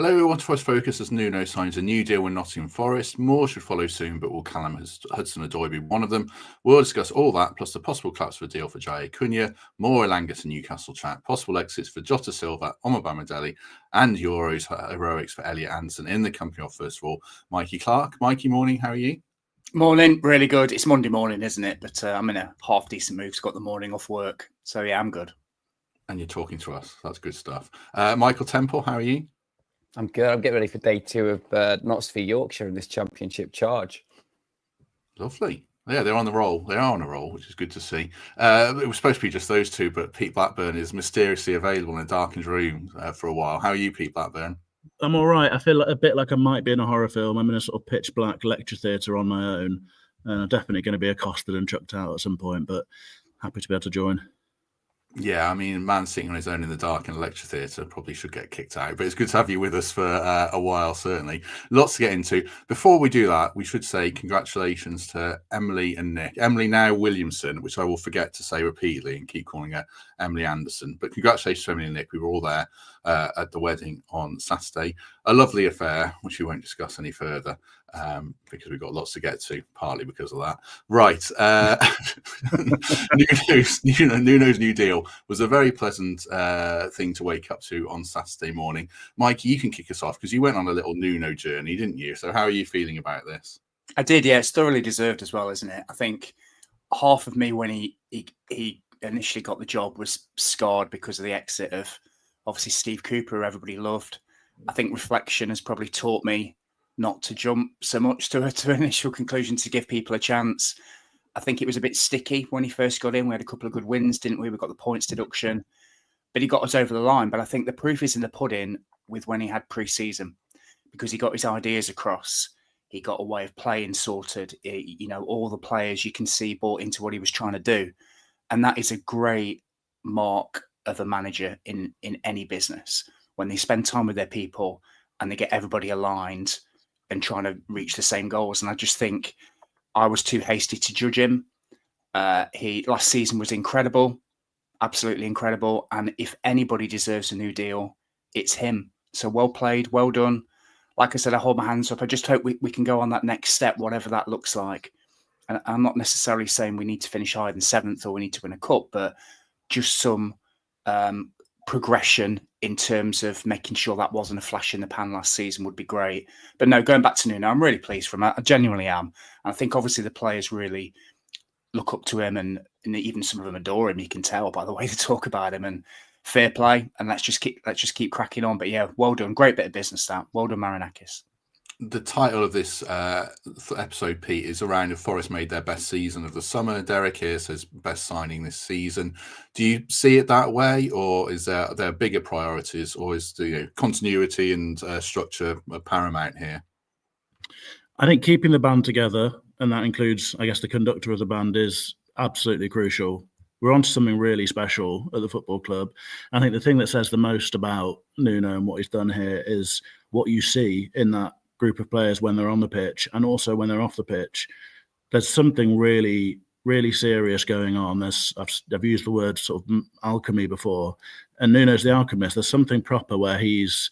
Hello, What Forest Focus as Nuno signs a new deal with Nottingham Forest. More should follow soon, but will Callum Hudson-Odoi be one of them? We'll discuss all that, plus the possible collapse for a deal for Jair Cunha, more Elanga to Newcastle chat, possible exits for Jota Silva, Omobamidele, and Euros heroics for Elliot Anderson in the company of, first of all, Mikey Clarke. Mikey, morning, how are you? Morning, really good. It's Monday morning, isn't it? But I'm in a half decent mood. Got the morning off work. So yeah, I'm good. And you're talking to us. That's good stuff. Michael Temple, how are you? I'm good. I'm getting ready for day 2 of Notts v Yorkshire in this championship charge. Lovely. Yeah, they're on the roll. They are on a roll, which is good to see. It was supposed to be just those two, but Pete Blackburn is mysteriously available in a darkened room for a while. How are you, Pete Blackburn? I'm all right. I feel a bit like I might be in a horror film. I'm in a sort of pitch black lecture theatre on my own. And I'm definitely going to be accosted and chucked out at some point, but happy to be able to join. Yeah, I mean, a man sitting on his own in the dark in a lecture theatre probably should get kicked out, but it's good to have you with us for a while, certainly. Lots to get into. Before we do that, we should say congratulations to Emily and Nick. Emily now Williamson, which I will forget to say repeatedly and keep calling her Emily Anderson. But congratulations to Emily and Nick. We were all there at the wedding on Saturday. A lovely affair, which we won't discuss any further because we've got lots to get to, partly because of that. Right. Nuno's new deal was a very pleasant thing to wake up to on Saturday morning. Mikey, you can kick us off because you went on a little Nuno journey, didn't you? So how are you feeling about this? I did, yeah. It's thoroughly deserved as well, isn't it? I think half of me when he initially got the job was scarred because of the exit of obviously Steve Cooper, who everybody loved. I think reflection has probably taught me not to jump so much to an initial conclusion, to give people a chance. I think it was a bit sticky when he first got in. We had a couple of good wins, didn't we? We got the points deduction, but he got us over the line. But I think the proof is in the pudding with when he had pre-season, because he got his ideas across. He got a way of playing sorted. All the players you can see bought into what he was trying to do. And that is a great mark of a manager in any business, when they spend time with their people and they get everybody aligned and trying to reach the same goals. And I just think I was too hasty to judge him. Last season was incredible, absolutely incredible. And if anybody deserves a new deal, it's him. So well played, well done. Like I said, I hold my hands up. I just hope we can go on that next step, whatever that looks like. And I'm not necessarily saying we need to finish higher than 7th or we need to win a cup, but just some progression in terms of making sure that wasn't a flash in the pan last season would be great. But no, going back to Nuno, I'm really pleased for him. I genuinely am. And I think obviously the players really look up to him, and even some of them adore him. You can tell by the way they talk about him. And fair play. And let's just keep cracking on. But yeah, well done. Great bit of business that. Well done, Marinakis. The title of this episode, Pete, is around if Forest made their best season of the summer. Derek here says best signing this season. Do you see it that way, or is there bigger priorities, or is the continuity and structure paramount here? I think keeping the band together, and that includes, I guess, the conductor of the band, is absolutely crucial. We're on to something really special at the football club. I think the thing that says the most about Nuno and what he's done here is what you see in that group of players when they're on the pitch and also when they're off the pitch. There's something really, really serious going on. I've used the word sort of alchemy before, and Nuno's the alchemist. There's something proper where he's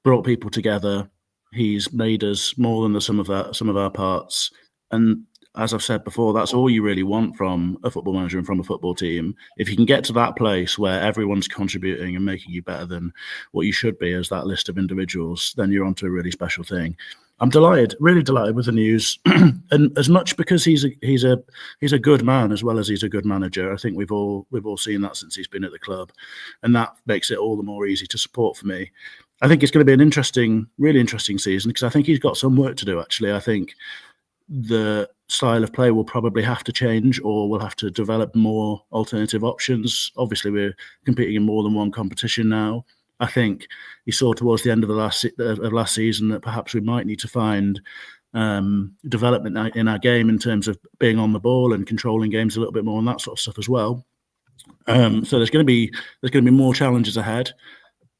brought people together. He's made us more than the sum of our parts. And as I've said before, that's all you really want from a football manager and from a football team. If you can get to that place where everyone's contributing and making you better than what you should be as that list of individuals, then you're onto a really special thing. I'm delighted, really delighted with the news, and as much because he's a good man as well as he's a good manager. I think we've all seen that since he's been at the club, and that makes it all the more easy to support for me. I think it's going to be an really interesting season, because I think he's got some work to do. Actually, I think the style of play will probably have to change, or we'll have to develop more alternative options. Obviously, we're competing in more than one competition now. I think you saw towards the end of last season that perhaps we might need to find development in our game in terms of being on the ball and controlling games a little bit more and that sort of stuff as well. So there's going to be more challenges ahead.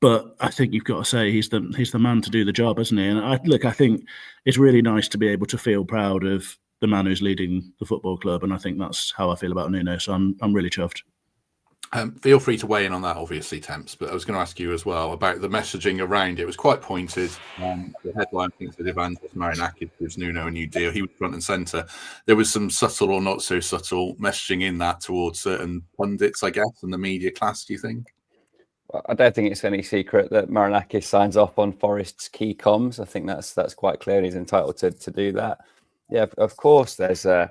But I think you've got to say he's the man to do the job, isn't he? And I think it's really nice to be able to feel proud of the man who's leading the football club, and I think that's how I feel about Nuno. So I'm really chuffed. Feel free to weigh in on that, obviously, Temps. But I was going to ask you as well about the messaging around it. It was quite pointed. The headline thinks that Evangelos Marinakis gives Nuno a new deal. He was front and centre. There was some subtle or not so subtle messaging in that towards certain pundits, I guess, and the media class, do you think? Well, I don't think it's any secret that Marinakis signs off on Forest's key comms. I think that's quite clear. He's entitled to do that. Yeah, of course, there's an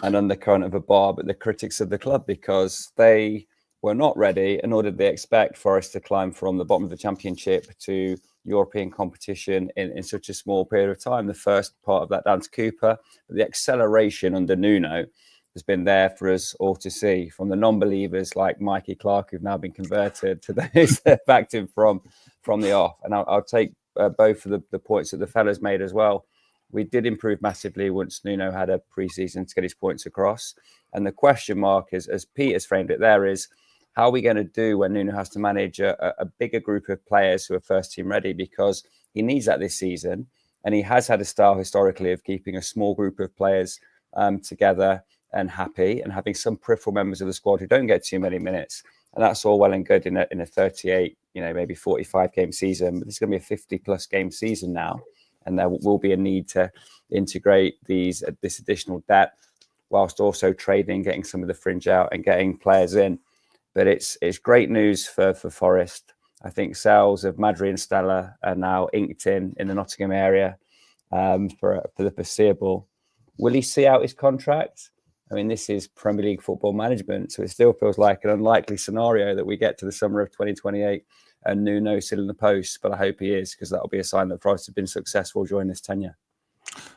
undercurrent of a barb at the critics of the club because they were not ready, and nor did they expect Forest to climb from the bottom of the Championship to European competition in such a small period of time. The first part of that down to Cooper, but the acceleration under Nuno has been there for us all to see, from the non-believers like Mikey, Clarke, who've now been converted, to those that backed him from the off. And I'll take both of the points that the fellas made as well. We did improve massively once Nuno had a pre-season to get his points across. And the question mark, as Peter's framed it there, is how are we going to do when Nuno has to manage a bigger group of players who are first team ready? Because he needs that this season. And he has had a style historically of keeping a small group of players together and happy, and having some peripheral members of the squad who don't get too many minutes. And that's all well and good in a 38, maybe 45 game season. But this is going to be a 50 plus game season now. And there will be a need to integrate this additional depth whilst also trading, getting some of the fringe out and getting players in. But it's great news for Forest. I think sales of Madrid and Stella are now inked in the Nottingham area for the foreseeable. Will he see out his contract? I mean, this is Premier League football management, so it still feels like an unlikely scenario that we get to the summer of 2028 and Nuno still in the post. But I hope he is, because that'll be a sign that Forest have been successful during this tenure.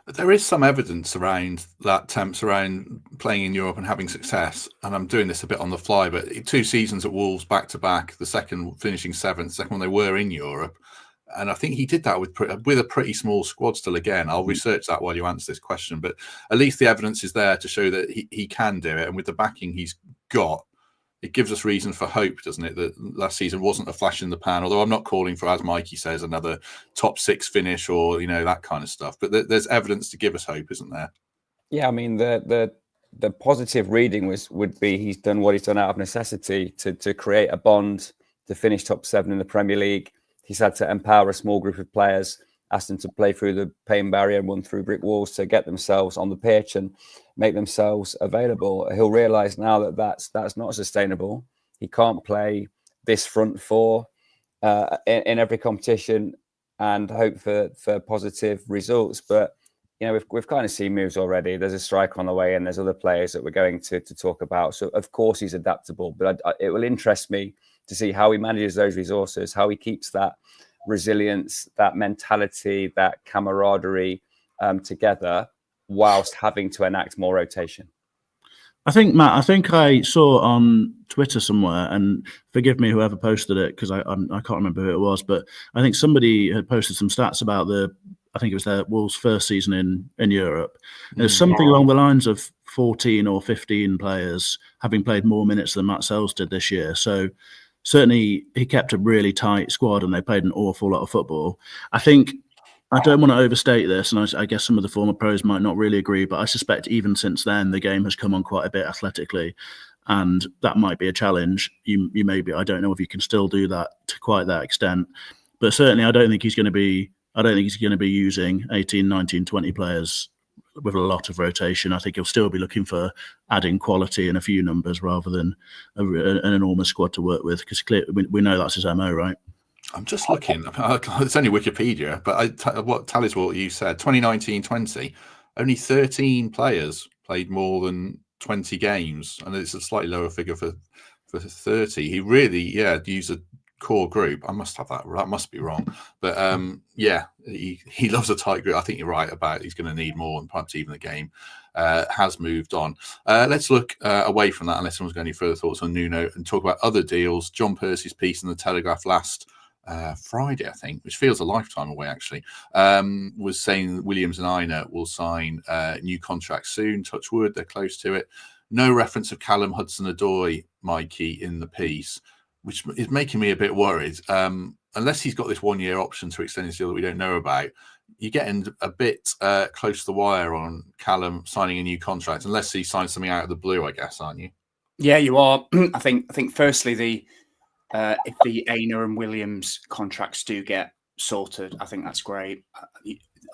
There is some evidence around that, Temps, around playing in Europe and having success. And I'm doing this a bit on the fly, but 2 seasons at Wolves back to back, the second finishing 7th, second one they were in Europe. And I think he did that with a pretty small squad still again. I'll research that while you answer this question. But at least the evidence is there to show that he can do it. And with the backing he's got, it gives us reason for hope, doesn't it? That last season wasn't a flash in the pan, although I'm not calling for, as Mikey says, another top 6 finish or, that kind of stuff. But there's evidence to give us hope, isn't there? Yeah, I mean, the positive reading would be he's done what he's done out of necessity to create a bond to finish top 7 in the Premier League. He's had to empower a small group of players, ask them to play through the pain barrier and run through brick walls to get themselves on the pitch and make themselves available. He'll realise now that that's not sustainable. He can't play this front four in every competition and hope for positive results. But we've kind of seen moves already. There's a striker on the way, and there's other players that we're going to talk about. So of course he's adaptable, but it will interest me to see how he manages those resources, how he keeps that resilience, that mentality, that camaraderie together, whilst having to enact more rotation. I think, Matt, I saw on Twitter somewhere, and forgive me whoever posted it, because I can't remember who it was, but I think somebody had posted some stats about I think it was their Wolves' first season in Europe. There's something along the lines of 14 or 15 players having played more minutes than Matt Sells did this year. So certainly he kept a really tight squad and they played an awful lot of football. I think, I don't want to overstate this, and I guess some of the former pros might not really agree, but I suspect even since then the game has come on quite a bit athletically, and that might be a challenge. You maybe, I don't know if you can still do that to quite that extent, but certainly I don't think he's going to be using 18, 19, 20 players with a lot of rotation. I think he'll still be looking for adding quality and a few numbers rather than an enormous squad to work with, because we know that's his MO, right? I'm just looking. It's only Wikipedia, but what tallies what you said. 2019-20, only 13 players played more than 20 games, and it's a slightly lower figure for 30. He really, used a core group. I must have that. That must be wrong, but he loves a tight group. I think you're right about he's going to need more, and perhaps even the game has moved on. Let's look away from that, unless someone's got any further thoughts on Nuno, and talk about other deals. John Percy's piece in the Telegraph last Friday, I think, which feels a lifetime away actually, was saying that Williams and Aina will sign new contracts soon. Touch wood, they're close to it. No reference of Callum, Hudson-Odoi, Mikey in the piece, which is making me a bit worried. Unless he's got this 1-year option to extend his deal that we don't know about, you're getting a bit close to the wire on Callum signing a new contract, unless he signs something out of the blue, I guess, aren't you? Yeah, you are. I think firstly, if the Aina and Williams contracts do get sorted, I think that's great.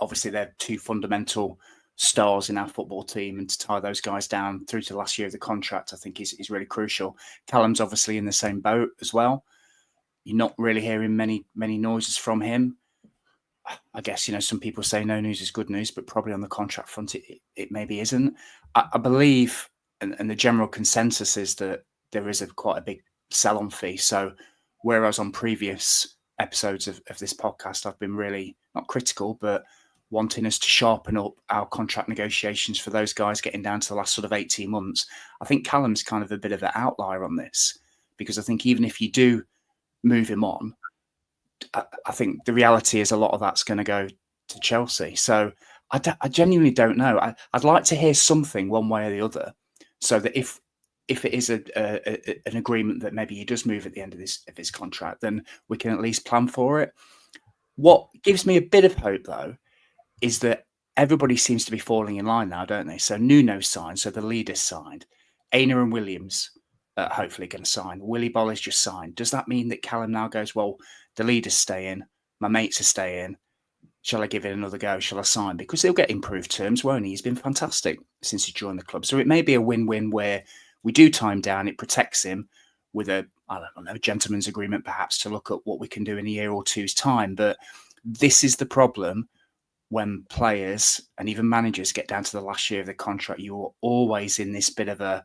Obviously, they're two fundamental stars in our football team, and to tie those guys down through to the last year of the contract, I think is really crucial. Callum's obviously in the same boat as well. You're not really hearing many noises from him. I guess, some people say no news is good news, but probably on the contract front, it maybe isn't. I believe, and the general consensus is that there is quite a big sell-on fee. So whereas on previous episodes of this podcast, I've been really not critical, but wanting us to sharpen up our contract negotiations for those guys getting down to the last sort of 18 months, I think Callum's kind of a bit of an outlier on this, because I think even if you do move him on, I think the reality is a lot of that's going to go to Chelsea. So I genuinely don't know. I'd like to hear something one way or the other, so that if it is an agreement that maybe he does move at the end of his contract, then we can at least plan for it. What gives me a bit of hope, though, is that everybody seems to be falling in line now, don't they? So Nuno signed, so the leaders signed. Aina and Williams hopefully going to sign. Willy Bolly's just signed. Does that mean that Callum now goes, well, the leaders stay in, my mates are staying, shall I give it another go? Shall I sign? Because he'll get improved terms, won't he? He's been fantastic since he joined the club. So it may be a win-win where we do time down, it protects him with a gentleman's agreement perhaps to look at what we can do in a year or two's time. But this is the problem when players and even managers get down to the last year of the contract. You're always in this bit of a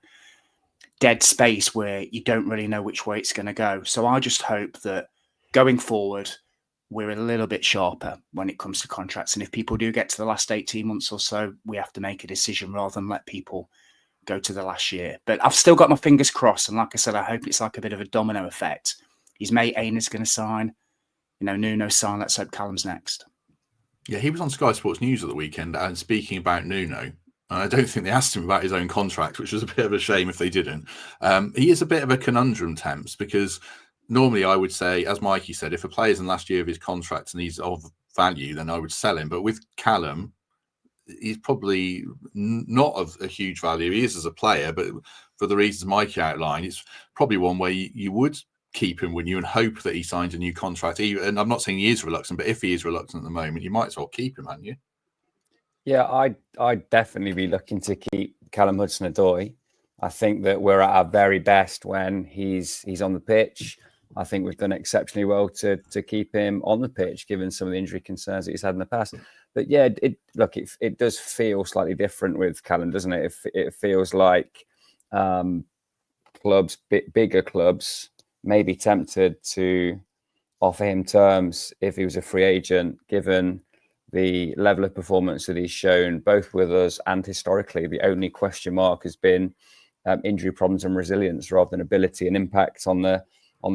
dead space where you don't really know which way it's going to go. So I just hope that going forward, we're a little bit sharper when it comes to contracts. And if people do get to the last 18 months or so, we have to make a decision rather than let people go to the last year. But I've still got my fingers crossed. And like I said, I hope it's like a bit of a domino effect. His mate Aina's going to sign, Nuno sign. Let's hope Callum's next. Yeah, he was on Sky Sports News at the weekend and speaking about Nuno. I don't think they asked him about his own contract, which was a bit of a shame if they didn't. He is a bit of a conundrum, Temps, because normally I would say, as Mikey said, if a player's in the last year of his contract and he's of value, then I would sell him. But with Callum, he's probably not of a huge value. He is as a player, but for the reasons Mikey outlined, it's probably one where you would keep him, wouldn't you, and hope that he signs a new contract. And I'm not saying he is reluctant, but if he is reluctant at the moment, you might as well keep him, hadn't you? Yeah, I'd definitely be looking to keep Callum Hudson-Odoi. I think that we're at our very best when he's on the pitch. I think we've done exceptionally well to keep him on the pitch, given some of the injury concerns that he's had in the past. But yeah, it does feel slightly different with Callum, doesn't it? It feels like bigger clubs may be tempted to offer him terms if he was a free agent, given the level of performance that he's shown, both with us and historically. The only question mark has been injury problems and resilience rather than ability and impact on the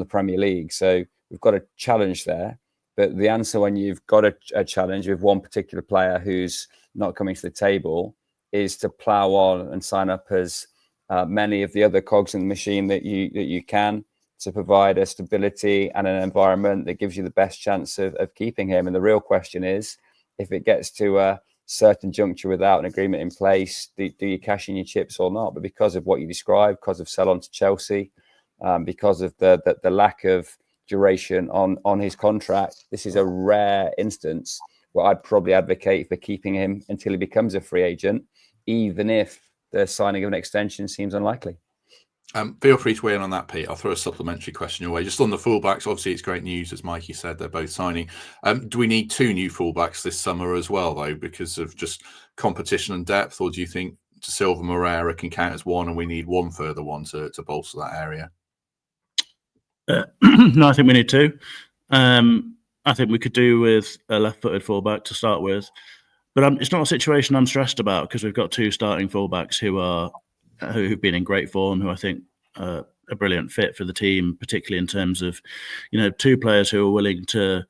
Premier League. So we've got a challenge there. But the answer when you've got a challenge with one particular player who's not coming to the table is to plough on and sign up as many of the other cogs in the machine that you can, to provide a stability and an environment that gives you the best chance of keeping him. And the real question is, if it gets to a certain juncture without an agreement in place, do you cash in your chips or not? But because of what you described, because of sell on to Chelsea, because of the lack of duration on his contract, this is a rare instance where I'd probably advocate for keeping him until he becomes a free agent, even if the signing of an extension seems unlikely. Feel free to weigh in on that, Pete. I'll throw a supplementary question your way. Just on the fullbacks, obviously it's great news, as Mikey said, they're both signing. Do we need 2 new fullbacks this summer as well, though, because of just competition and depth? Or do you think Silva Moreira can count as one and we need one further one to bolster that area? No, I think we need 2. I think we could do with a left-footed fullback to start with. But it's not a situation I'm stressed about, because we've got 2 starting fullbacks who've been in great form, who I think are a brilliant fit for the team, particularly in terms of, 2 players who are willing to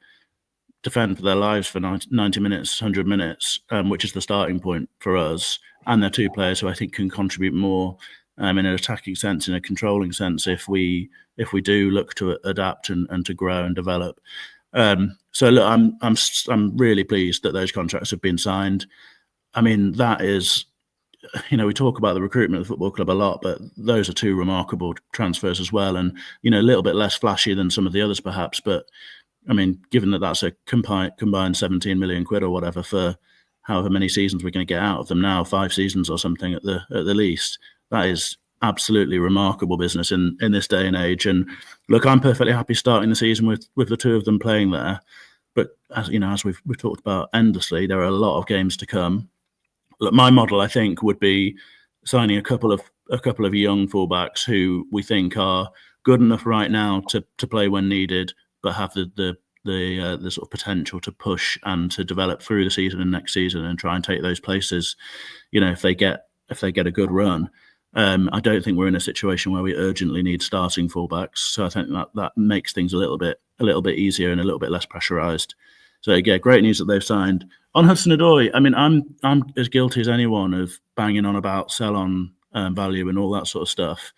defend for their lives for 90 minutes, 100 minutes, which is the starting point for us. And they're 2 players who I think can contribute more in an attacking sense, in a controlling sense, if we do look to adapt and to grow and develop. So look, I'm really pleased that those contracts have been signed. I mean, that is we talk about the recruitment of the football club a lot, but those are two remarkable transfers as well. And, a little bit less flashy than some of the others perhaps. But, I mean, given that that's a combined 17 million quid or whatever for however many seasons we're going to get out of them now, 5 seasons or something at the least, that is absolutely remarkable business in this day and age. And look, I'm perfectly happy starting the season with the two of them playing there. But as we've talked about endlessly, there are a lot of games to come. Look, my model, I think, would be signing a couple of young fullbacks who we think are good enough right now to play when needed, but have the sort of potential to push and to develop through the season and next season and try and take those places. If they get a good run. I don't think we're in a situation where we urgently need starting fullbacks, so I think that makes things a little bit easier and a little bit less pressurised. So yeah, great news that they've signed. On Hudson-Odoi, I mean, I'm as guilty as anyone of banging on about sell-on value and all that sort of stuff.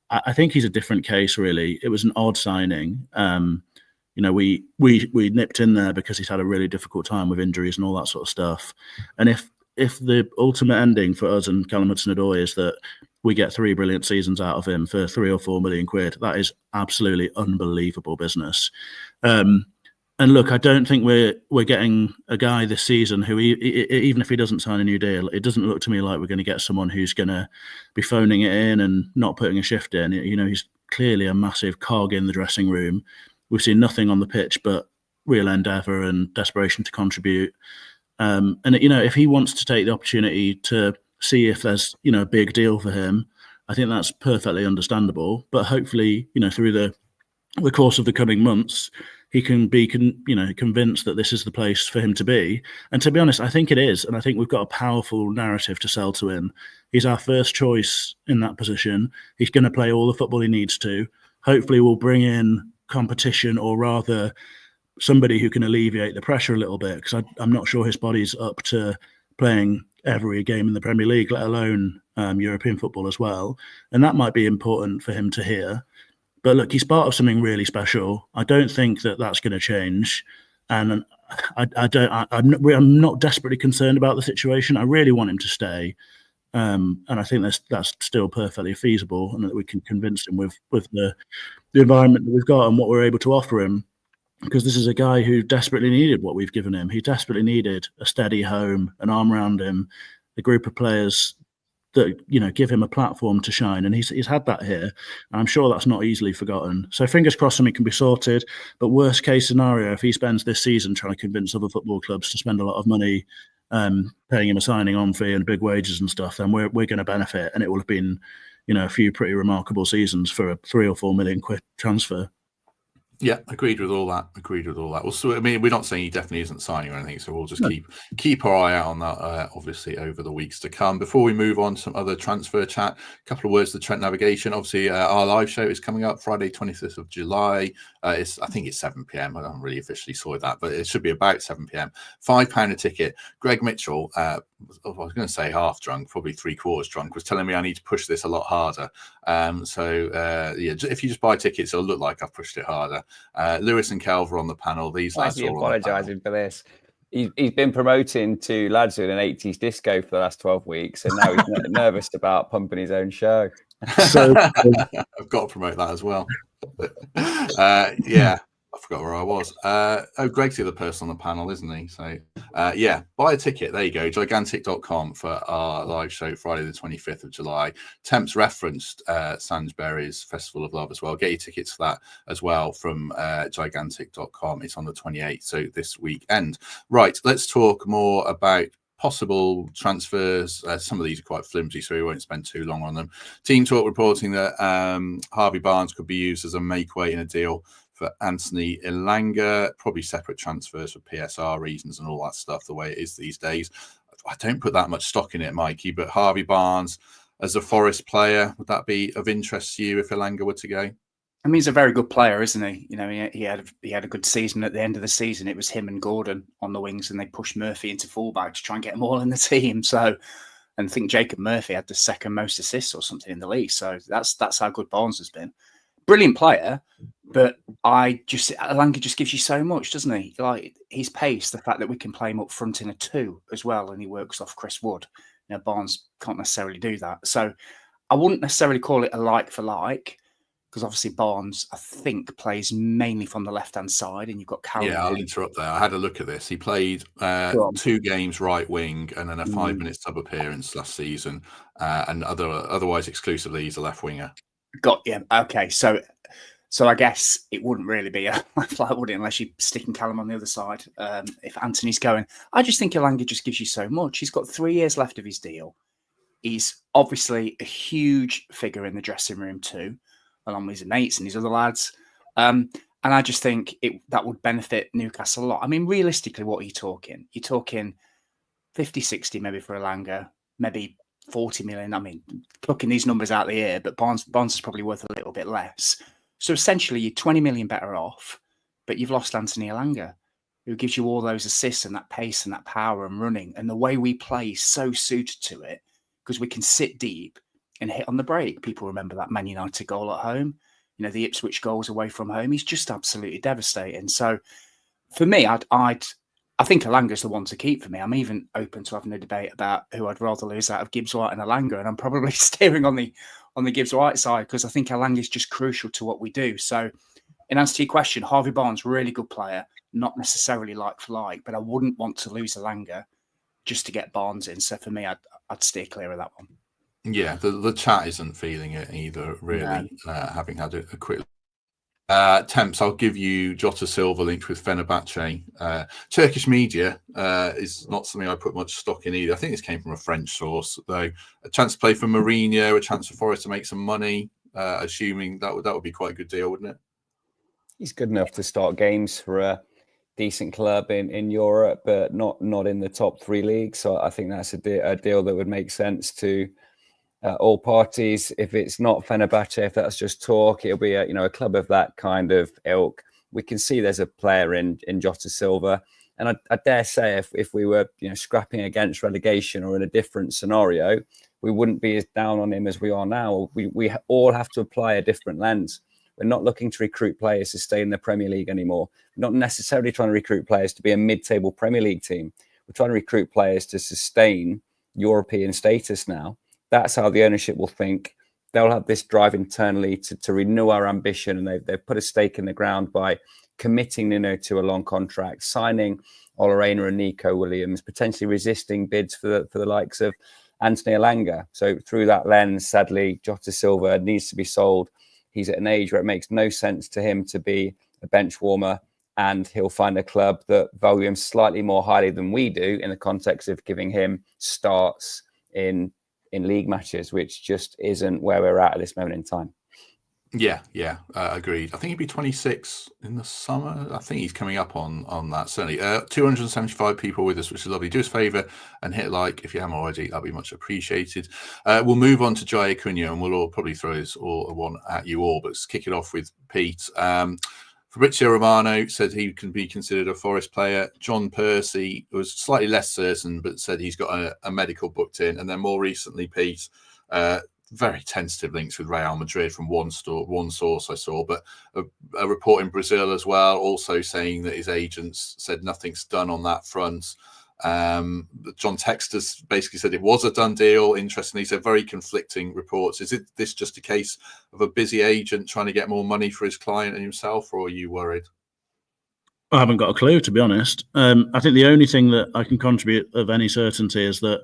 I think he's a different case, really. It was an odd signing. We nipped in there because he's had a really difficult time with injuries and all that sort of stuff. And if the ultimate ending for us and Callum Hudson-Odoi is that we get 3 brilliant seasons out of him for 3 or 4 million quid, that is absolutely unbelievable business. And look, I don't think we're getting a guy this season who, even if he doesn't sign a new deal, it doesn't look to me like we're going to get someone who's going to be phoning it in and not putting a shift in. He's clearly a massive cog in the dressing room. We've seen nothing on the pitch but real endeavour and desperation to contribute. And if he wants to take the opportunity to see if there's a big deal for him, I think that's perfectly understandable. But hopefully, through the course of the coming months, he can be convinced that this is the place for him to be. And to be honest, I think it is. And I think we've got a powerful narrative to sell to him. He's our first choice in that position. He's going to play all the football he needs to. Hopefully we'll bring in competition, or rather somebody who can alleviate the pressure a little bit, because I'm not sure his body's up to playing every game in the Premier League, let alone European football as well. And that might be important for him to hear. But look, he's part of something really special. I don't think that that's going to change. And I'm not desperately concerned about the situation. I really want him to stay. And I think that's still perfectly feasible, and that we can convince him with the environment that we've got and what we're able to offer him. Because this is a guy who desperately needed what we've given him. He desperately needed a steady home, an arm around him, a group of players that give him a platform to shine, and he's had that here. And I'm sure that's not easily forgotten. So fingers crossed something can be sorted. But worst case scenario, if he spends this season trying to convince other football clubs to spend a lot of money paying him a signing on fee and big wages and stuff, then we're going to benefit, and it will have been a few pretty remarkable seasons for a 3 or 4 million quid transfer. Yeah, agreed with all that. Well, so, I mean, we're not saying he definitely isn't signing or anything, so we'll just keep our eye out on that, obviously, over the weeks to come. Before we move on to some other transfer chat, a couple of words to Trent Navigation. Obviously, our live show is coming up Friday, 25th of July. I think it's 7 p.m. I don't really officially saw that, but it should be about 7 p.m. £5 a ticket. Greg Mitchell, I was going to say half drunk, probably 3/4 drunk, was telling me I need to push this a lot harder. If you just buy tickets, it'll look like I've pushed it harder. Lewis and Calver on the panel. These lads are apologising for this. He's been promoting to lads doing an 80s disco for the last 12 weeks, and now he's nervous about pumping his own show. So I've got to promote that as well. I forgot where I was. Greg's the other person on the panel, isn't he? So, buy a ticket. There you go. Gigantic.com for our live show Friday the 25th of July. Temps referenced Sainsbury's Festival of Love as well. Get your tickets for that as well from Gigantic.com. It's on the 28th, so this weekend. Right, let's talk more about possible transfers. Some of these are quite flimsy, so we won't spend too long on them. Team Talk reporting that Harvey Barnes could be used as a make-weight in a deal for Anthony Elanga, probably separate transfers for PSR reasons and all that stuff, the way it is these days. I don't put that much stock in it, Mikey, but Harvey Barnes as a Forest player, would that be of interest to you if Elanga were to go? I mean, he's a very good player, isn't he? He had a good season at the end of the season. It was him and Gordon on the wings, and they pushed Murphy into fullback to try and get them all in the team. So, and I think Jacob Murphy had the second most assists or something in the league. So that's how good Barnes has been. Brilliant player, but Elanga just gives you so much, doesn't he? Like his pace, the fact that we can play him up front in a 2 as well, and he works off Chris Wood. Barnes can't necessarily do that. So I wouldn't necessarily call it a like for like, because obviously Barnes, I think, plays mainly from the left-hand side, and you've got Callum. Yeah, I'll interrupt there. I had a look at this. He played 2 games right wing and then a 5-minute sub appearance last season, and otherwise exclusively he's a left winger. Got you. Okay, so I guess it wouldn't really be a flight, would it, unless you're sticking Callum on the other side. If Anthony's going, I just think Elanga just gives you so much. He's got 3 years left of his deal. He's obviously a huge figure in the dressing room too, along with his mates and his other lads. And I just think that would benefit Newcastle a lot. I mean, realistically, what are you talking? You're talking 50, 60 maybe for Elanga, maybe 40 million. I mean, plucking these numbers out of the air, but Barnes is probably worth a little bit less. So essentially, you're 20 million better off, but you've lost Anthony Elanga, who gives you all those assists and that pace and that power and running. And the way we play is so suited to it, because we can sit deep and hit on the break. People remember that Man United goal at home, the Ipswich goals away from home. He's just absolutely devastating. So for me, I think Elanga's the one to keep for me. I'm even open to having a debate about who I'd rather lose out of Gibbs White and Elanga, and I'm probably steering on the Gibbs White side, because I think Elanga is just crucial to what we do. So in answer to your question, Harvey Barnes, really good player, not necessarily like for like, but I wouldn't want to lose Elanga just to get Barnes in. So for me, I'd steer clear of that one. Yeah, the chat isn't feeling it either, really, having had a quick Temps, I'll give you Jota Silva linked with Fenerbahce. Turkish media is not something I put much stock in either. I think this came from a French source, though. A chance to play for Mourinho, a chance for Forest to make some money, assuming that would be quite a good deal, wouldn't it? He's good enough to start games for a decent club in Europe, but not in the top 3 leagues. So I think that's a deal that would make sense to all parties. If it's not Fenerbahce, if that's just talk, it'll be a club of that kind of ilk. We can see there's a player in Jota Silva, and I dare say if we were scrapping against relegation or in a different scenario, we wouldn't be as down on him as we are now. We all have to apply a different lens. We're not looking to recruit players to stay in the Premier League anymore. We're not necessarily trying to recruit players to be a mid-table Premier League team. We're trying to recruit players to sustain European status now. That's how the ownership will think. They'll have this drive internally to renew our ambition, and they've put a stake in the ground by committing Nuno to a long contract, signing Aina and Neco Williams, potentially resisting bids for the likes of Anthony Elanga. So through that lens, sadly, Jota Silva needs to be sold. He's at an age where it makes no sense to him to be a bench warmer, and he'll find a club that value him slightly more highly than we do in the context of giving him starts in league matches, which just isn't where we're at this moment in time. Yeah, agreed. I think he'd be 26 in the summer. I think he's coming up on that, certainly. 275 people with us, which is lovely. Do us a favour and hit like if you haven't already. That'd be much appreciated. We'll move on to Jair Cunha, and we'll all probably throw this one at you all, but let's kick it off with Pete. Fabrizio Romano said he can be considered a Forest player. John Percy was slightly less certain, but said he's got a medical booked in. And then more recently, Pete, very tentative links with Real Madrid from one source I saw, but a report in Brazil as well, also saying that his agents said nothing's done on that front. John Texters basically said it was a done deal. Interestingly, said very conflicting reports. Is this just a case of a busy agent trying to get more money for his client and himself, or are you worried? I haven't got a clue, to be honest. I think the only thing that I can contribute of any certainty is that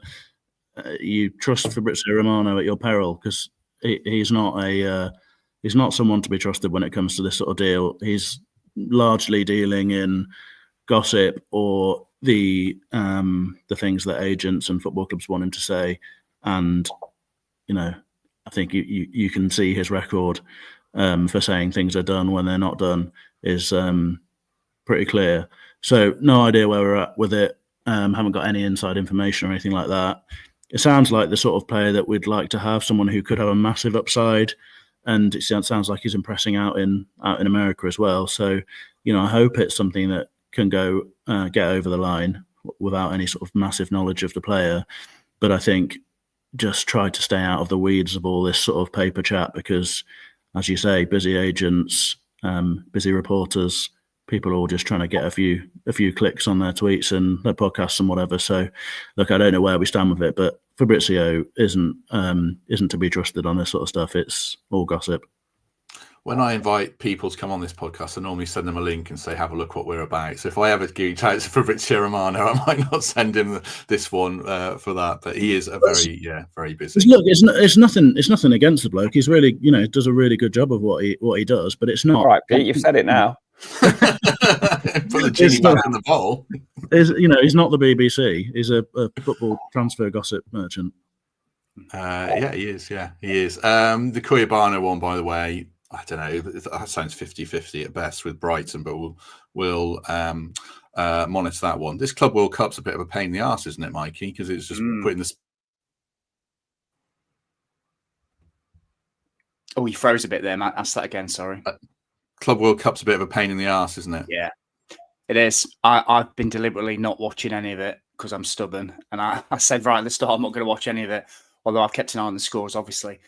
you trust Fabrizio Romano at your peril, because he's not someone to be trusted when it comes to this sort of deal. He's largely dealing in gossip or the things that agents and football clubs want him to say, and I think you can see his record for saying things are done when they're not done is pretty clear. So no idea where we're at with it. Haven't got any inside information or anything like that. It sounds like the sort of player that we'd like to have, someone who could have a massive upside, and it sounds like he's impressing out in America as well. So I hope it's something that can go get over the line without any sort of massive knowledge of the player. But I think just try to stay out of the weeds of all this sort of paper chat, because, as you say, busy agents, busy reporters, people are all just trying to get a few clicks on their tweets and their podcasts and whatever. So, look, I don't know where we stand with it, but Fabrizio isn't to be trusted on this sort of stuff. It's all gossip. When I invite people to come on this podcast, I normally send them a link and say, have a look what we're about. So if I ever geeked out to Fabrizio Romano, I might not send him this one for that. But he is very busy. Look, it's nothing against the bloke. He's really, does a really good job of what he does. But it's not. All right, Pete, you've said it now. Put the genie back in the bowl. He's not the BBC. He's a football transfer gossip merchant. He is. Yeah, he is. The Cuyabano one, by the way, I don't know. That sounds 50-50 at best with Brighton, but we'll monitor that one. This Club World Cup's a bit of a pain in the arse, isn't it, Mikey? Because it's just putting this. Oh, he froze a bit there, Matt. Ask that again. Sorry. Club World Cup's a bit of a pain in the arse, isn't it? Yeah, it is. I've been deliberately not watching any of it because I'm stubborn, and I said right at the start I'm not going to watch any of it. Although I've kept an eye on the scores, obviously.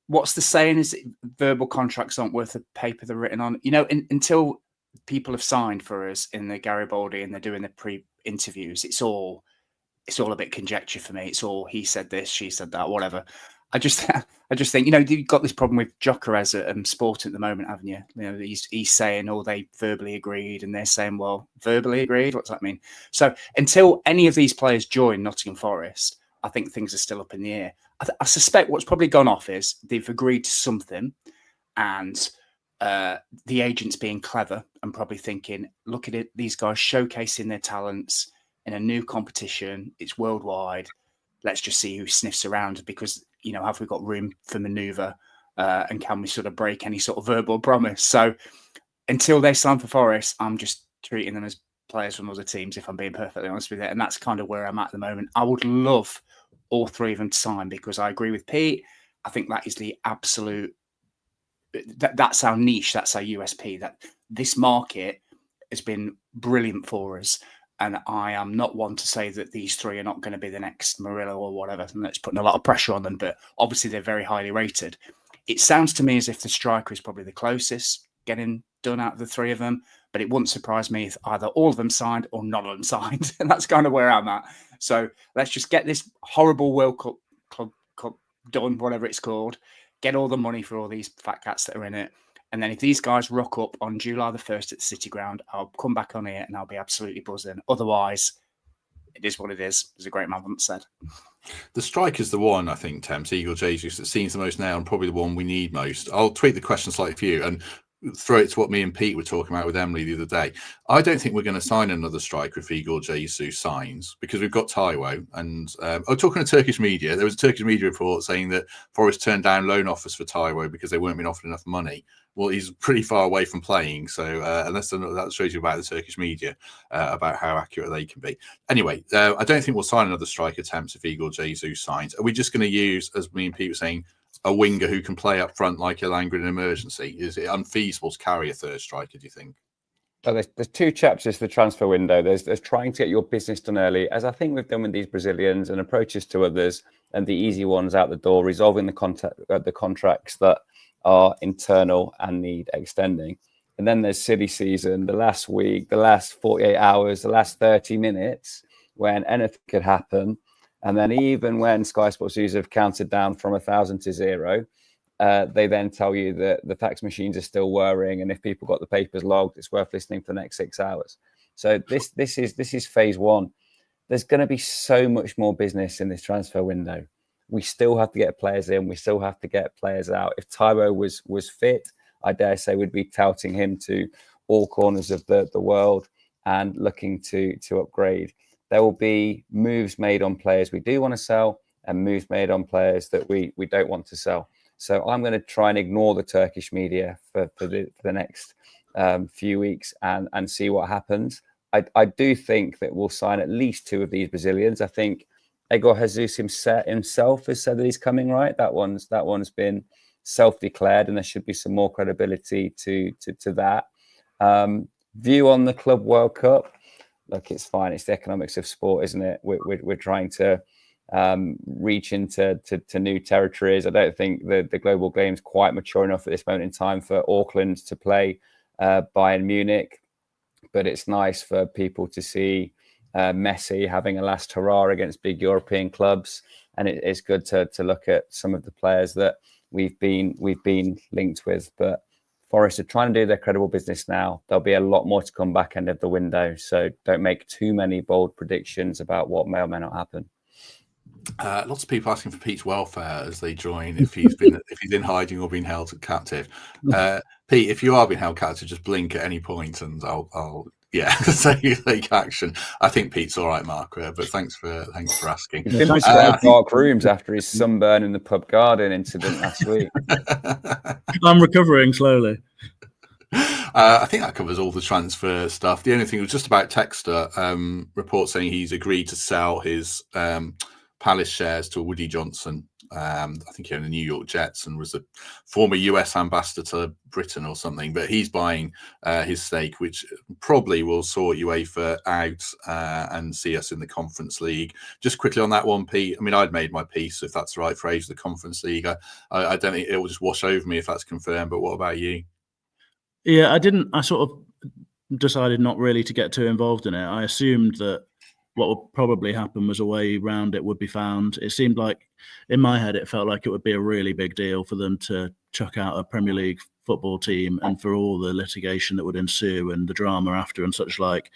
What's the saying? Is verbal contracts aren't worth the paper they're written on? Until people have signed for us in the Garibaldi and they're doing the pre-interviews, it's all a bit conjecture for me. It's all he said this, she said that, whatever. I just think you've got this problem with Gyökeres at Sport at the moment, haven't you? He's saying, they verbally agreed, and they're saying, well, verbally agreed. What's that mean? So until any of these players join Nottingham Forest, I think things are still up in the air. I suspect what's probably gone off is they've agreed to something, and the agent's being clever and probably thinking, look at it, these guys showcasing their talents in a new competition. It's worldwide. Let's just see who sniffs around because, have we got room for manoeuvre and can we sort of break any sort of verbal promise? So until they sign for Forest, I'm just treating them as players from other teams, if I'm being perfectly honest with you. And that's kind of where I'm at the moment. I would love all three of them to sign because I agree with Pete. I think that is the absolute, that's our niche, that's our USP, that this market has been brilliant for us. And I am not one to say that these three are not going to be the next Murillo or whatever. And that's putting a lot of pressure on them, but obviously they're very highly rated. It sounds to me as if the striker is probably the closest getting done out of the three of them, but it wouldn't surprise me if either all of them signed or none of them signed. And that's kind of where I'm at. So let's just get this horrible World Cup done, whatever it's called, get all the money for all these fat cats that are in it. And then if these guys rock up on July the 1st at the City Ground, I'll come back on here and I'll be absolutely buzzing. Otherwise, it is what it is, as a great man once said. The striker's the one, I think, Temps, Igor Jesus, that seems the most now and probably the one we need most. I'll tweak the question slightly for you and throw it to what me and Pete were talking about with Emily the other day. I don't think we're going to sign another striker if Igor Jesus signs because we've got Taiwo. And talking to Turkish media, there was a Turkish media report saying that Forest turned down loan offers for Taiwo because they weren't being offered enough money. Well, he's pretty far away from playing. So that shows you about the Turkish media, about how accurate they can be. Anyway, I don't think we'll sign another striker, Temps, if Igor Jesus signs. Are we just going to use, as me and Pete were saying, a winger who can play up front like Elanga in an emergency? Is it unfeasible to carry a third striker, do you think? Well, there's two chapters to the transfer window. There's trying to get your business done early, as I think we've done with these Brazilians, and approaches to others, and the easy ones out the door, resolving the contracts that are internal and need extending. And then there's silly season, the last week, the last 48 hours, the last 30 minutes, when anything could happen. And then even when Sky Sports News have counted down from 1,000 to 0, they then tell you that the fax machines are still whirring, and if people got the papers logged, it's worth listening for the next 6 hours. So this is phase one. There's going to be so much more business in this transfer window. We still have to get players in. We still have to get players out. If Taiwo was fit, I dare say we'd be touting him to all corners of the world and looking to upgrade. There will be moves made on players we do want to sell and moves made on players that we don't want to sell. So I'm going to try and ignore the Turkish media for the next few weeks and see what happens. I do think that we'll sign at least 2 of these Brazilians. I think Igor Jesus himself has said that he's coming, right? That one's been self-declared, and there should be some more credibility to that. View on the Club World Cup. Look, it's fine. It's the economics of sport, isn't it? We're trying to reach into new territories. I don't think the global game's quite mature enough at this moment in time for Auckland to play Bayern Munich, but it's nice for people to see Messi having a last hurrah against big European clubs, and it's good to look at some of the players that we've been linked with. But Forest are trying to do their credible business now. There'll be a lot more to come back end of the window, so don't make too many bold predictions about what may or may not happen. Lots of people asking for Pete's welfare as they join if he's in hiding or being held captive. Pete, if you are being held captive, just blink at any point and I'll take action. I think Pete's all right, Mark, but thanks for asking. He's been in dark rooms after his sunburn in the pub garden incident last week. I'm recovering slowly. I think that covers all the transfer stuff. The only thing was just about Textor report saying he's agreed to sell his Palace shares to Woody Johnson. I think he owned the New York Jets and was a former US ambassador to Britain or something. But he's buying his stake, which probably will sort UEFA out and see us in the Conference League. Just quickly on that one, Pete. I mean, I'd made my peace, if that's the right phrase, the Conference League. I don't think it will just wash over me if that's confirmed. But what about you? Yeah, I sort of decided not really to get too involved in it. I assumed that what would probably happen was a way around it would be found. It seemed like, in my head, it felt like it would be a really big deal for them to chuck out a Premier League football team and for all the litigation that would ensue and the drama after and such like.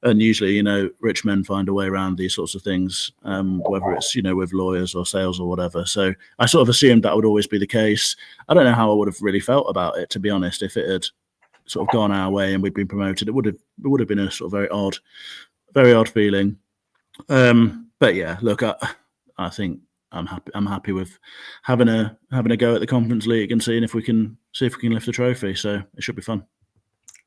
And usually, rich men find a way around these sorts of things, whether it's, with lawyers or sales or whatever. So I sort of assumed that would always be the case. I don't know how I would have really felt about it, to be honest. If it had sort of gone our way and we'd been promoted, it would have been a sort of very odd feeling. But yeah, look, I think I'm happy with having a go at the Conference League and seeing if we can lift the trophy. So it should be fun.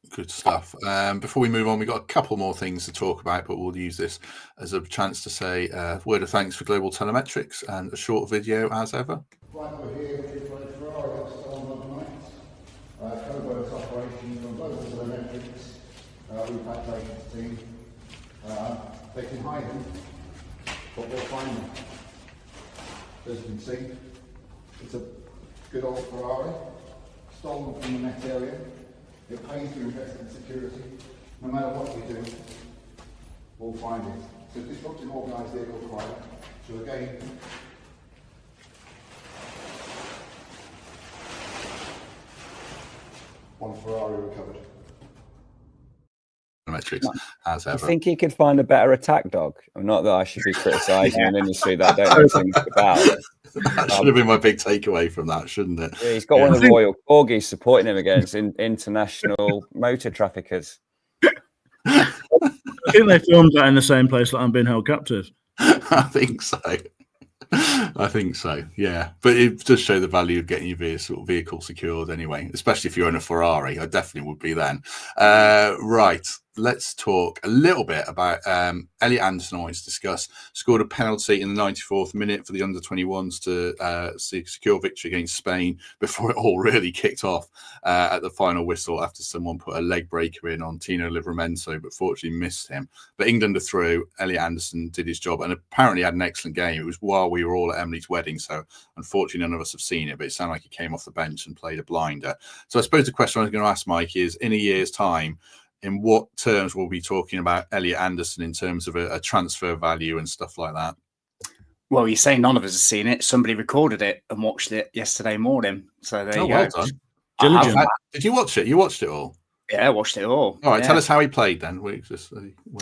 Good stuff. Before we move on, we've got a couple more things to talk about, but we'll use this as a chance to say a word of thanks for Global Telemetrics and a short video as ever. Right, we're here with Ferrari Covert operations on Global Telemetrics. Repatriation team. They can hide them, but we'll find them. As you can see, it's a good old Ferrari, stolen from the Met area. It pays to invest in security. No matter what you do, we'll find it. So disruptive organised vehicle crime. So again, one Ferrari recovered. Metrics as ever. I think he could find a better attack dog. Not that I should be criticising an industry that I don't know things about. That should have been my big takeaway from that, shouldn't it? Yeah, he's got one of the Royal Corgis supporting him against international motor traffickers. I think they filmed that in the same place that I'm being held captive. I think so, yeah. But it does show the value of getting your vehicle secured anyway, especially if you own a Ferrari. I definitely would be then. Right, let's talk a little bit about Elliot Anderson. Always discuss. Scored a penalty in the 94th minute for the under-21s to secure victory against Spain before it all really kicked off at the final whistle after someone put a leg breaker in on Tino Livramento, but fortunately missed him. But England are through. Elliot Anderson did his job and apparently had an excellent game. It was while we were all at Emily's wedding, so unfortunately none of us have seen it, but it sounded like he came off the bench and played a blinder. So I suppose the question I was going to ask Mike is, in a year's time, in what terms will we be talking about Elliot Anderson in terms of a transfer value and stuff like that? Well, you say none of us have seen it. Somebody recorded it and watched it yesterday morning. So there you go. Well done. Did you watch it? You watched it all? Yeah, I watched it all. All right, tell us how he played then. When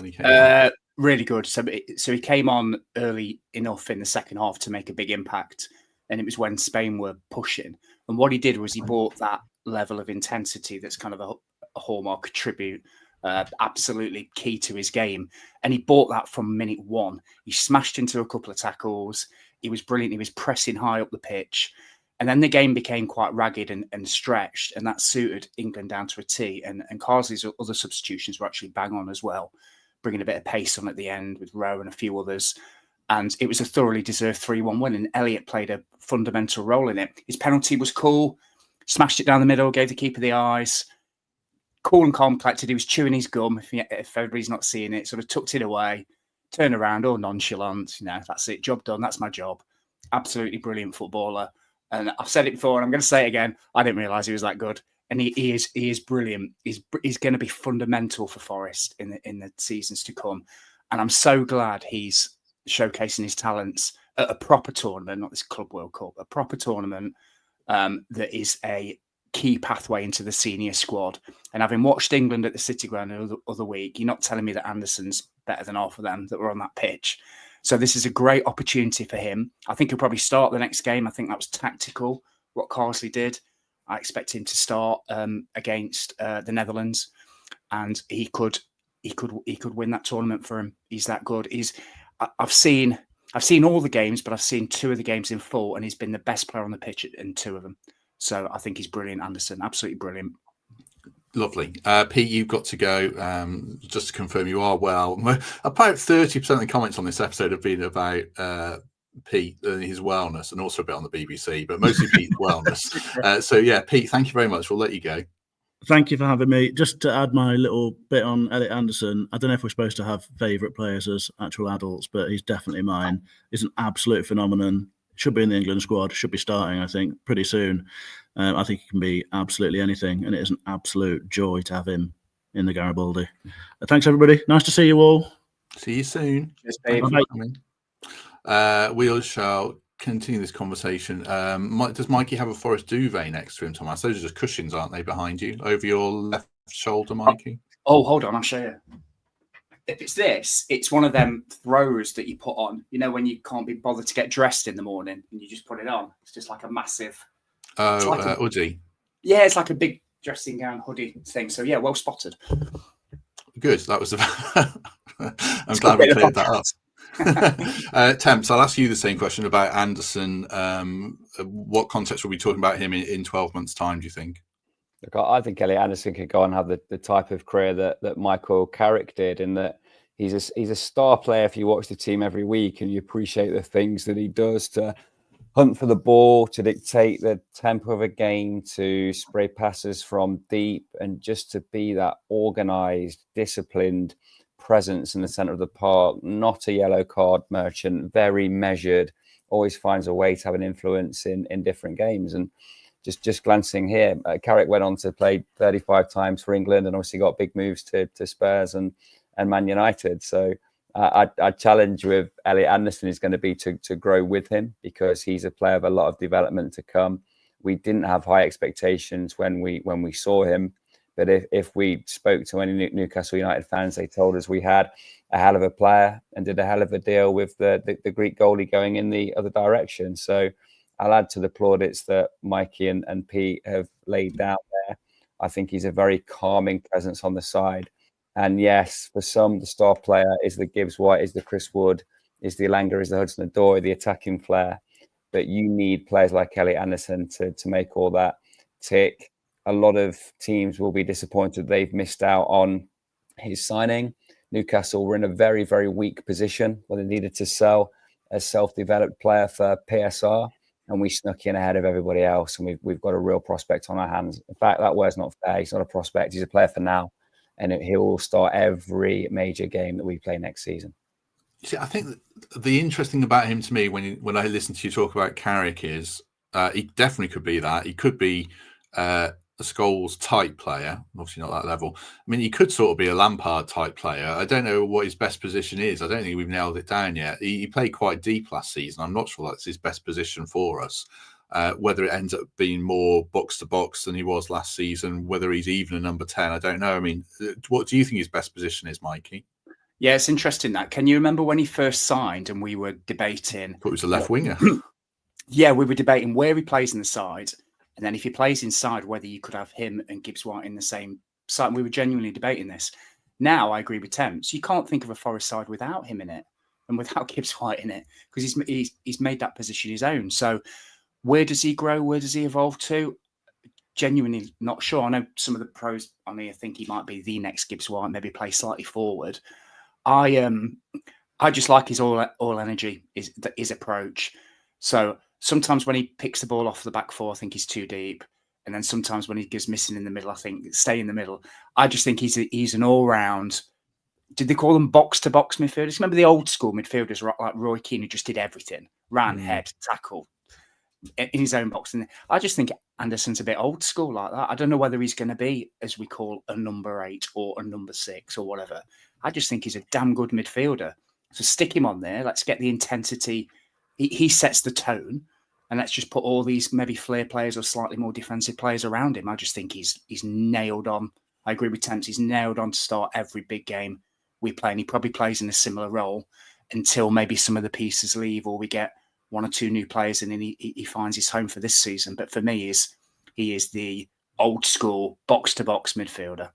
he came on. Really good. So he came on early enough in the second half to make a big impact. And it was when Spain were pushing. And what he did was he brought that level of intensity that's kind of a hallmark tribute, absolutely key to his game. And he brought that from minute one. He smashed into a couple of tackles. He was brilliant. He was pressing high up the pitch. And then the game became quite ragged and stretched, and that suited England down to a T. And Carsley's other substitutions were actually bang on as well, bringing a bit of pace on at the end with Rowe and a few others. And it was a thoroughly deserved 3-1 win, and Elliot played a fundamental role in it. His penalty was cool, smashed it down the middle, gave the keeper the eyes. Cool and calm, collected. He was chewing his gum, if everybody's not seeing it, sort of tucked it away, turned around, all nonchalant. That's it, job done, that's my job. Absolutely brilliant footballer. And I've said it before, and I'm going to say it again. I didn't realise he was that good, and he is brilliant. He's going to be fundamental for Forest in the seasons to come. And I'm so glad he's showcasing his talents at a proper tournament, not this Club World Cup, a proper tournament that is a key pathway into the senior squad. And having watched England at the City Ground the other week, you're not telling me that Anderson's better than half of them that were on that pitch. So this is a great opportunity for him. I think he'll probably start the next game. I think that was tactical, what Carsley did. I expect him to start against the Netherlands, and he could win that tournament for him. He's that good. I've seen all the games, but I've seen 2 of the games in full, and he's been the best player on the pitch in 2 of them. So I think he's brilliant, Anderson. Absolutely brilliant. Lovely. Pete, you've got to go. Just to confirm, you are well. About 30% of the comments on this episode have been about Pete and his wellness, and also a bit on the BBC, but mostly Pete's wellness. So yeah, Pete, thank you very much. We'll let you go. Thank you for having me. Just to add my little bit on Elliot Anderson, I don't know if we're supposed to have favourite players as actual adults, but he's definitely mine. He's an absolute phenomenon. Should be in the England squad, should be starting, I think, pretty soon. I think he can be absolutely anything, and it is an absolute joy to have him in the Garibaldi. Thanks, everybody. Nice to see you all. See you soon. Yes, Dave. We shall continue this conversation. Does Mikey have a Forest duvet next to him, Thomas? Those are just cushions, aren't they, behind you? Over your left shoulder, Mikey? Oh, hold on, I'll show you. If it's this, it's one of them throws that you put on, when you can't be bothered to get dressed in the morning and you just put it on. It's just like a massive... hoodie. Yeah, it's like a big dressing gown hoodie thing. So, yeah, well spotted. Good. That was... I'm glad we cleared that up. Temps, I'll ask you the same question about Anderson. What context will we be talking about him in 12 months' time, do you think? Look, I think Elliot Anderson could go and have the type of career that Michael Carrick did, in that he's a star player if you watch the team every week and you appreciate the things that he does to hunt for the ball, to dictate the tempo of a game, to spray passes from deep, and just to be that organised, disciplined presence in the centre of the park, not a yellow card merchant, very measured, always finds a way to have an influence in different games. And just glancing here, Carrick went on to play 35 times for England and obviously got big moves to Spurs and Man United. So I challenge with Elliot Anderson is going to be to grow with him, because he's a player of a lot of development to come. We didn't have high expectations when we saw him, but if we spoke to any Newcastle United fans, they told us we had a hell of a player and did a hell of a deal with the Greek goalie going in the other direction. So I'll add to the plaudits that Mikey and Pete have laid down there. I think he's a very calming presence on the side. And yes, for some, the star player is the Gibbs White, is the Chris Wood, is the Elanga, is the Hudson-Odoi, the attacking flair. But you need players like Elliot Anderson to make all that tick. A lot of teams will be disappointed they've missed out on his signing. Newcastle were in a very, very weak position where they needed to sell a self-developed player for PSR. And we snuck in ahead of everybody else, and we've got a real prospect on our hands. In fact, that word's not fair. He's not a prospect. He's a player for now, and he will start every major game that we play next season. See, I think the interesting about him to me, when I listen to you talk about Carrick, is he definitely could be that. He could be a Scholes type player, obviously not that level. I mean, he could sort of be a Lampard type player. I don't know what his best position is. I don't think we've nailed it down yet. He played quite deep last season. I'm not sure that's his best position for us. Whether it ends up being more box to box than he was last season, whether he's even a number 10, I don't know. I mean, what do you think his best position is, Mikey? Yeah, it's interesting that. Can you remember when he first signed and we were debating? I thought he was a left winger. Yeah, we were debating where he plays in the side. And then if he plays inside, whether you could have him and Gibbs White in the same side. We were genuinely debating this. Now I agree with Temps. You can't think of a Forest side without him in it and without Gibbs White in it, because he's made that position his own. So where does he grow? Where does he evolve to? Genuinely not sure. I know some of the pros on here think he might be the next Gibbs White, maybe play slightly forward. I just like his all energy, his approach. So sometimes when he picks the ball off the back four, I think he's too deep. And then sometimes when he goes missing in the middle, I think stay in the middle. I just think he's an all-round. Did they call them box-to-box midfielders? Remember the old school midfielders like Roy Keane, who just did everything? Ran, head, tackle. in his own box. And I just think Anderson's a bit old school like that. I don't know whether he's going to be, as we call, a number 8 or a number 6 or whatever. I just think he's a damn good midfielder. So stick him on there. Let's get the intensity. He sets the tone. And let's just put all these maybe flair players or slightly more defensive players around him. I just think he's nailed on. I agree with Temps. He's nailed on to start every big game we play. And he probably plays in a similar role until maybe some of the pieces leave or we get 1 or 2 new players and then he finds his home for this season. But for me, he is the old school box-to-box midfielder.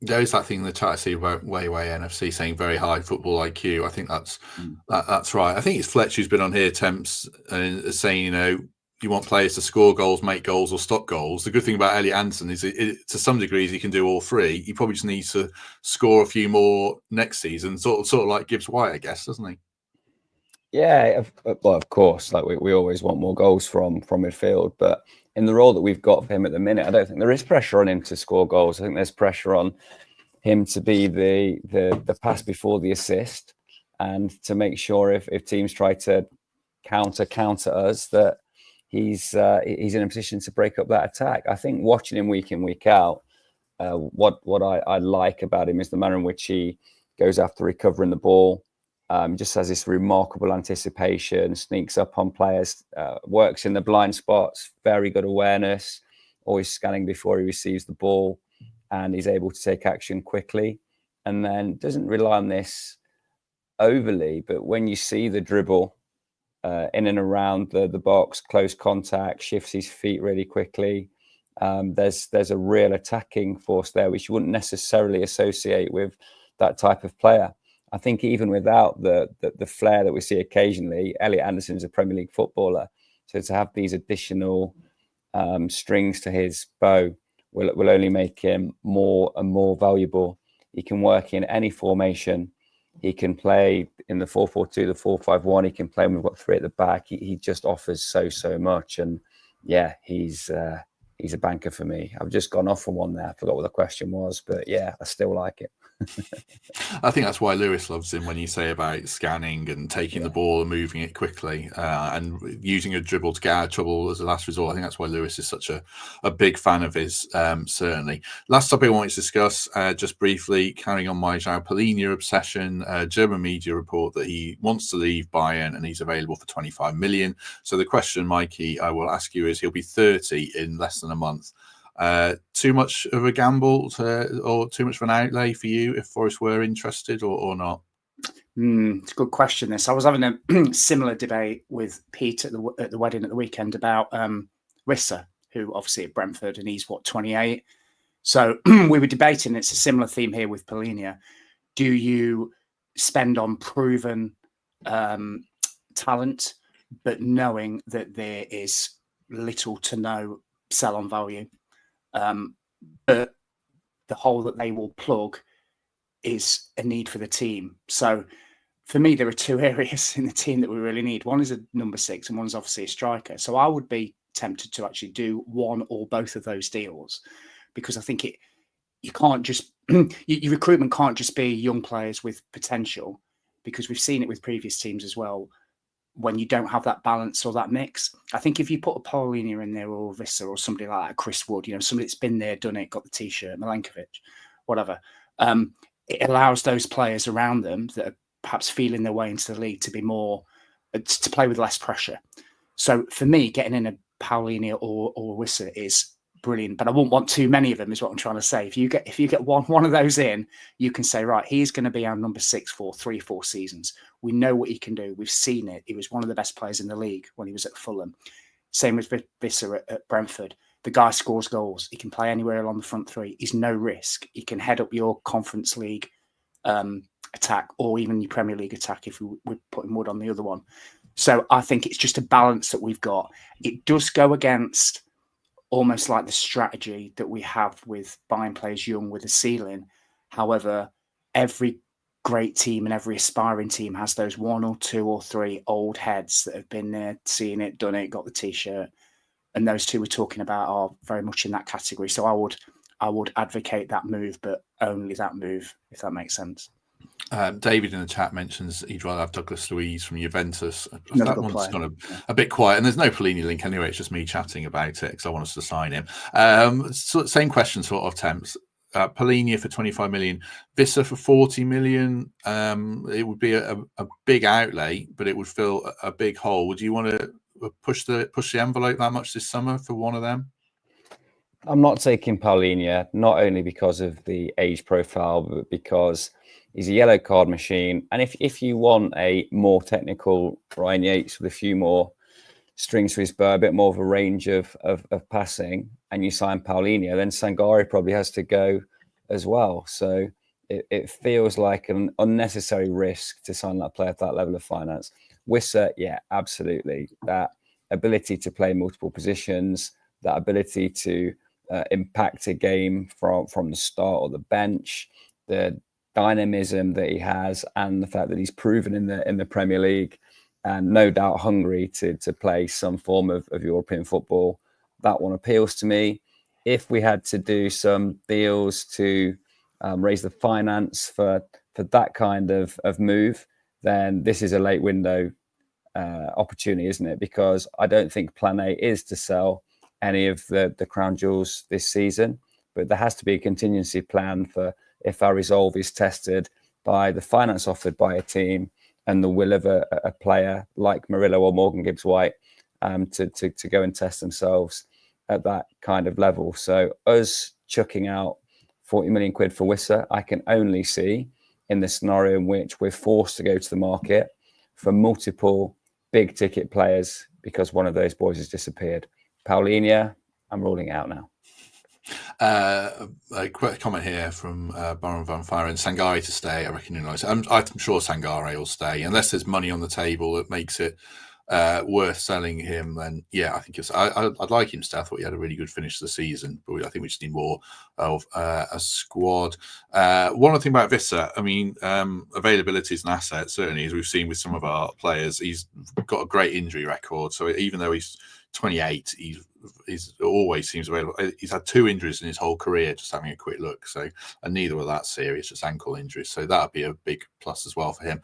There is that thing in the chat I see about Way NFC saying very high football IQ. I think that's right. I think it's Fletch who's been on here, Temps, saying, you want players to score goals, make goals, or stop goals. The good thing about Elliot Anderson is, to some degrees, he can do all 3. He probably just needs to score a few more next season, sort of like Gibbs White, I guess, doesn't he? Yeah, well, of course. Like we always want more goals from midfield, but in the role that we've got for him at the minute, I don't think there is pressure on him to score goals. I think there's pressure on him to be the pass before the assist, and to make sure if teams try to counter us, that he's in a position to break up that attack. I think watching him week in, week out, what I like about him is the manner in which he goes after recovering the ball. Just has this remarkable anticipation, sneaks up on players, works in the blind spots, very good awareness, always scanning before he receives the ball, and he's able to take action quickly. And then doesn't rely on this overly, but when you see the dribble in and around the box, close contact, shifts his feet really quickly, there's a real attacking force there, which you wouldn't necessarily associate with that type of player. I think even without the flair that we see occasionally, Elliot Anderson's a Premier League footballer. So to have these additional strings to his bow will only make him more and more valuable. He can work in any formation. He can play in the 4-4-2, the 4-5-1. He can play when we've got 3 at the back. He just offers so much. And yeah, he's a banker for me. I've just gone off on one there. I forgot what the question was, but yeah, I still like it. I think that's why Lewis loves him, when you say about scanning and taking the ball and moving it quickly and using a dribble to get out of trouble as a last resort. I think that's why Lewis is such a big fan of his, certainly. Last topic I wanted to discuss, just briefly, carrying on my João Palinha obsession. German media report that he wants to leave Bayern and he's available for 25 million. So the question, Mikey, I will ask you is, he'll be 30 in less than a month. Too much of a gamble or too much of an outlay for you if Forest were interested or not? It's a good question, this. I was having a similar debate with Pete at the wedding at the weekend about Wissa, who obviously at Brentford, and he's 28. So we were debating, it's a similar theme here with Palinha. Do you spend on proven talent, but knowing that there is little to no sell-on value? But the hole that they will plug is a need for the team. So for me, there are 2 areas in the team that we really need. One is a number 6 and one's obviously a striker. So I would be tempted to actually do one or both of those deals, because I think you can't just your recruitment can't just be young players with potential, because we've seen it with previous teams as well. When you don't have that balance or that mix, I think if you put a Palinha in there or Wissa or somebody like that, Chris Wood, somebody that's been there, done it, got the T-shirt, Milenkovic, whatever, it allows those players around them that are perhaps feeling their way into the league to be more, to play with less pressure. So for me, getting in a Palinha or Wissa is brilliant, but I wouldn't want too many of them, is what I'm trying to say. If you get one of those in, you can say, right, he's going to be our number 6 for 3-4 seasons. We know what he can do. We've seen it. He was one of the best players in the league when he was at Fulham. Same with Wissa at Brentford. The guy scores goals. He can play anywhere along the front 3. He's no risk. He can head up your Conference League attack, or even your Premier League attack if we're putting Wood on the other one. So I think it's just a balance that we've got. It does go against almost like the strategy that we have with buying players young with a ceiling. However, every great team and every aspiring team has those 1 or 2 or 3 old heads that have been there, seen it, done it, got the T-shirt. And those 2 we're talking about are very much in that category. So I would advocate that move, but only that move, if that makes sense. David in the chat mentions he'd rather have Douglas Luiz from Juventus. Another That good one's player. gone a bit quiet, and there's no Palinha link anyway. It's just me chatting about it because I want us to sign him. So same question, sort of, Temps. Palinha for 25 million, Wissa for 40 million. It would be a big outlay, but it would fill a big hole. Would you want to push the envelope that much this summer for one of them? I'm not taking Palinha, not only because of the age profile, but because he's a yellow card machine. And if you want a more technical Ryan Yates with a few more strings to his bow, a bit more of a range of passing, and you sign Palinha, then Sangare probably has to go as well. So it feels like an unnecessary risk to sign that player at that level of finance. Wissa, yeah, absolutely. That ability to play multiple positions, that ability to impact a game from the start or the bench, the dynamism that he has, and the fact that he's proven in the Premier League, and no doubt hungry to play some form of European football. That one appeals to me. If we had to do some deals to raise the finance for that kind of move, then this is a late window opportunity, isn't it? Because I don't think plan A is to sell any of the crown jewels this season, but there has to be a contingency plan for if our resolve is tested by the finance offered by a team and the will of a player like Murillo or Morgan Gibbs-White to go and test themselves at that kind of level. So us chucking out 40 million quid for Wissa, I can only see in the scenario in which we're forced to go to the market for multiple big ticket players because one of those boys has disappeared. Palinha, I'm ruling out now. A quick comment here from Baron Van Fire and Sangare to stay. I reckon I'm sure Sangare will stay unless there's money on the table that makes it worth selling him. Then yeah, I think I'd like him to stay. I thought he had a really good finish to the season, but I think we just need more of a squad. One other thing about Wissa, I mean, availability is an asset, certainly, as we've seen with some of our players. He's got a great injury record, so even though he's 28, he's always seems available. He's had 2 injuries in his whole career, just having a quick look. So, and neither were that serious, just ankle injuries. So that'd be a big plus as well for him.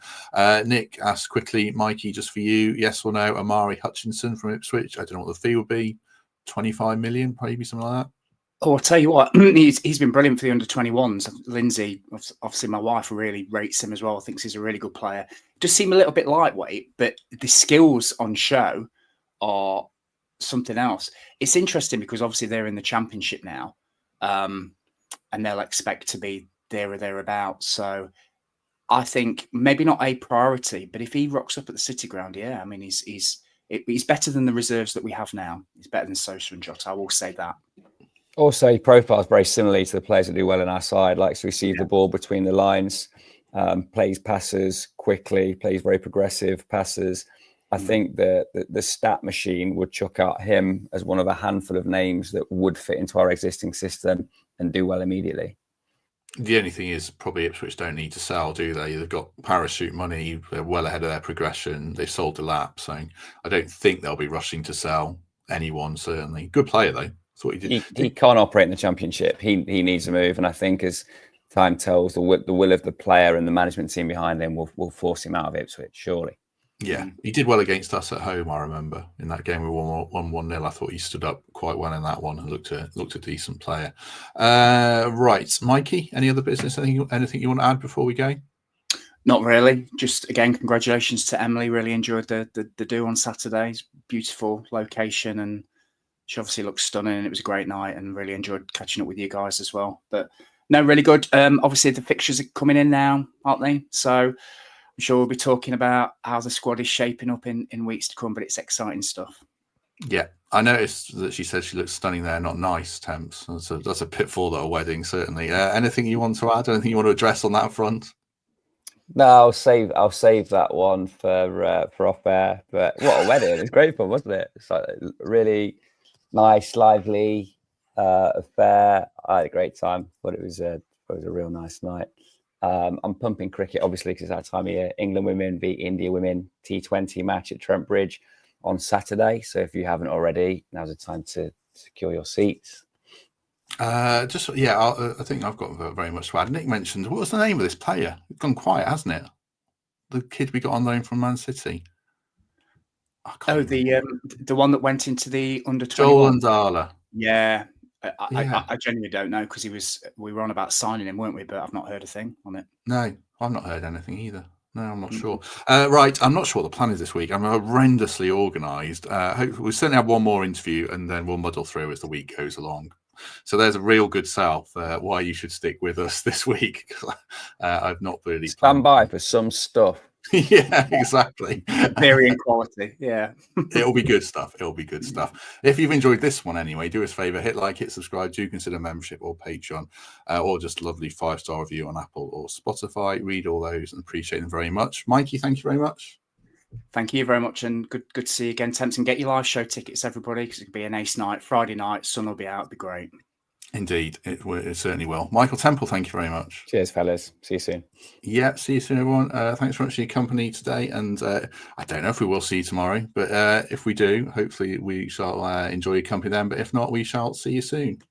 Nick asks quickly, Mikey, just for you, yes or no, Amari Hutchinson from Ipswich? I don't know what the fee would be. 25 million, maybe something like that. Oh, I'll tell you what, he's been brilliant for the under-21s. Lindsay, obviously my wife, really rates him as well. Thinks he's a really good player. Does seem a little bit lightweight, but the skills on show are something else. It's interesting because obviously they're in the Championship now, and they'll expect to be there or thereabouts. So I think maybe not a priority, but if he rocks up at the City Ground, yeah, I mean he's better than the reserves that we have now. He's better than Sosa and Jota. I will say that. Also, he profiles very similarly to the players that do well on our side. Likes to receive the ball between the lines, plays passes quickly, plays very progressive passes. I think the stat machine would chuck out him as one of a handful of names that would fit into our existing system and do well immediately. The only thing is probably Ipswich don't need to sell, do they? They've got parachute money. They're well ahead of their progression. They've sold a lap. So I don't think they'll be rushing to sell anyone, certainly. Good player, though. Thought he can't operate in the Championship. He needs a move. And I think as time tells, the will of the player and the management team behind him will force him out of Ipswich, surely. Yeah, he did well against us at home, I remember. In that game, we won 1-0. I thought he stood up quite well in that one and looked a decent player. Right, Mikey, any other business? Anything you want to add before we go? Not really. Just, again, congratulations to Emily. Really enjoyed the do on Saturdays. Beautiful location, and she obviously looked stunning, and it was a great night, and really enjoyed catching up with you guys as well. But no, really good. Obviously, the fixtures are coming in now, aren't they? So I'm sure we'll be talking about how the squad is shaping up in weeks to come, but it's exciting stuff. Yeah, I noticed that she said she looks stunning there, not nice, Temps. That's a pitfall at a wedding, certainly. Anything you want to add? Anything you want to address on that front? No, I'll save that one for off air. But what a wedding! It was great fun, wasn't it? It's like really nice, lively affair. I had a great time, but it was a real nice night. I'm pumping cricket, obviously, because it's that time of year. England women beat India women T20 match at Trent Bridge on Saturday. So if you haven't already, now's the time to secure your seats. I think I've got very much to add. Nick mentioned, what was the name of this player? It's gone quiet, hasn't it? The kid we got on loan from Man City. The one that went into the under 21. Joel Ndala. Yeah. I genuinely don't know because we were on about signing him, weren't we? But I've not heard a thing on it. No, I've not heard anything either. No, I'm not sure. Right, I'm not sure what the plan is this week. I'm horrendously organised. We'll certainly have one more interview and then we'll muddle through as the week goes along. So there's a real good sell for why you should stick with us this week. I've not really stand by for some stuff. Yeah, exactly. Varying quality. Yeah. It'll be good stuff. It'll be good stuff. If you've enjoyed this one anyway, do us a favour, hit like, hit subscribe, do consider membership or Patreon, or just a lovely 5-star review on Apple or Spotify. Read all those and appreciate them very much. Mikey, thank you very much. Thank you very much, and good to see you again, Tempting. Get your live show tickets, everybody, because it could be an ace night. Friday night, sun will be out. It'll be great. Indeed, it certainly will. Michael Temple, thank you very much. Cheers, fellas. See you soon. Yeah, see you soon, everyone. Thanks very much for your company today. And I don't know if we will see you tomorrow, but if we do, hopefully we shall enjoy your company then. But if not, we shall see you soon.